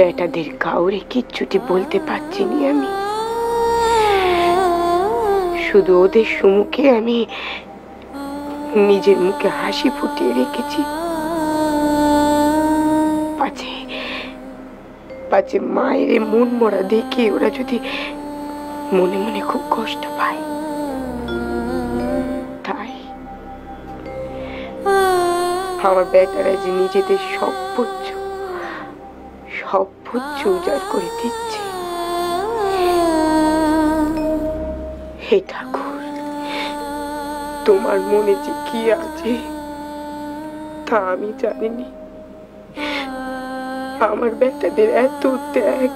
বেটাদের কাউরে কিচ্ছুটি বলতে পারছি নি। আমি শুধু ওদের সম্মুখে আমি নিজের মুখে হাসি ফুটিয়ে রেখেছি, পাছে পাছে মায়ের মন মরা দেখে ওরা যদি মনে মনে খুব কষ্ট পায়। তাই আমার বেটারা যে নিজেদের সব পুচ্ছ উজাড় করে দিচ্ছে। হে ঠাকুর, তোমার মনে যে কি আছে তা আমি জানিনি। আমার বেটাদের এত ত্যাগ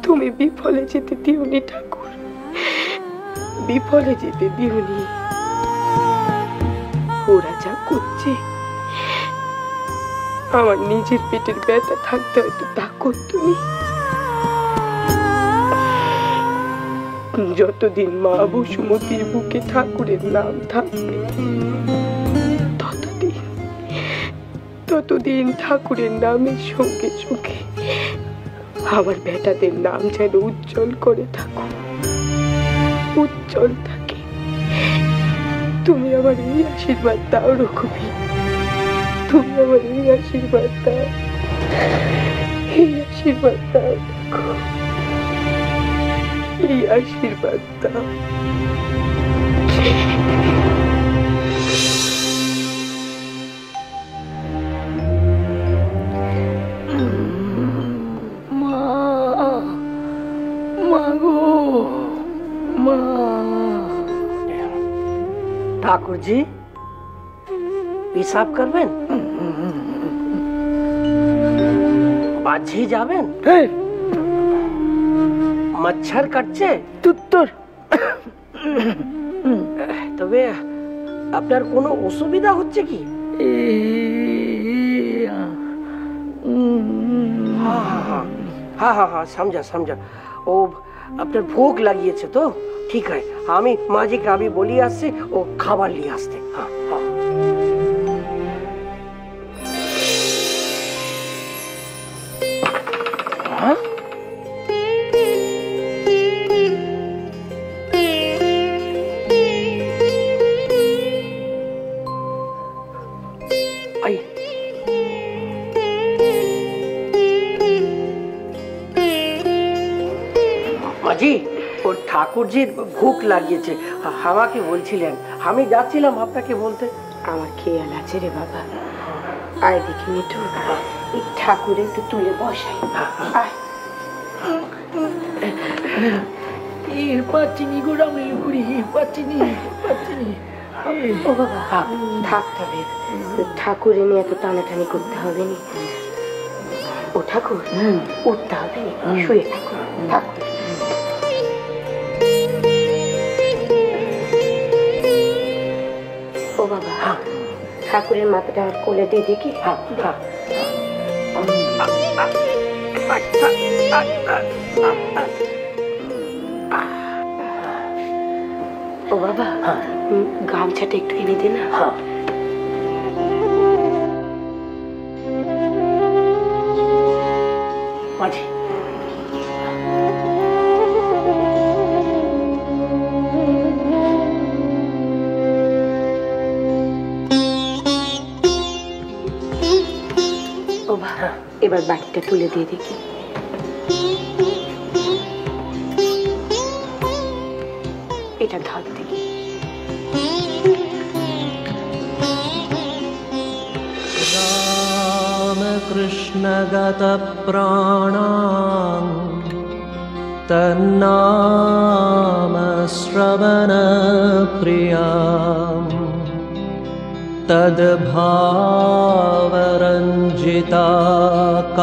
তুমি বিফলে যেতে দিওনি ঠাকুর, বিফলে যেতে দিওনি। ওরা যা করছে আমার নিজের পেটের ব্যথা থাকতে হয়তো তা করতুনি। যতদিন মা বসুমতির বুকে ঠাকুরের নাম থাকবে ততদিন ঠাকুরের নামের সঙ্গে সঙ্গে আমার বেটাদের নাম যেন উজ্জ্বল করে থাকো, উজ্জ্বল থাকে। তুমি আমার এই আশীর্বাদ দাও রঘুবী, তুমি আমার এই আশীর্বাদ দাও, এই আশীর্বাদ দাও, এই আশীর্বাদ দাও। ठाकुर जी पेशाब करबें? बाझी जाबें? मच्छर काटছে? তুত্তর। তবে আপনার কোনো অসুবিধা হচ্ছে কি? हाँ हाँ हाँ समझा समझा। ओ আপনার ভোগ লাগিয়েছে তো? ঠিক আছে, আমি মাঝিকে আমি বলি আসছি ও খাবার নিয়ে আসতে। হ্যাঁ হ্যাঁ। মাঝি, ও ঠাকুরজির ভোগ লাগিয়েছে, আমাকে বলছিলেন, আমি যাচ্ছিলাম আপনাকে বলতে। আমার খেয়াল আছে রে বাবা, আয় দেখি মিঠু, এই ঠাকুরে একটু তুলে বসাই। পাচ্ছিনি গোড়ামে ঘুরি, পাচ্ছিনি। ও বাবা থাকতে হবে, ঠাকুরে নিয়ে এত টানাটানি করতে হবে নি। ও ঠাকুর উঠতে হবে, শুয়ে ঠাকুর থাকতে। ও বাবা ঠাকুরের মাথাটা আমার কোলে দিয়ে দেখি। ও বাবা গামছাটা একটু এনে দে না। মাঝি ও বাবা এবার বাটিটা তুলে দিয়ে দেখি। এটা ধর দেখি। রামকৃষ্ণগত প্রাণাং তন্নাম শ্রবণ প্রিয়াম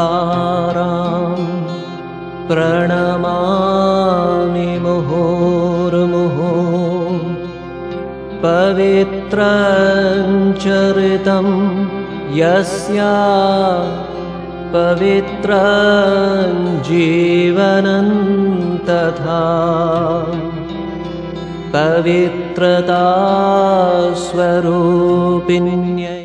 तद्भावरञ्जिताकारां प्रणमामि मुहुर्मुहुः पवित्रं चरितं यस्या पवित्रं जीवनं तथा पवित्रता स्वरूपिण्यै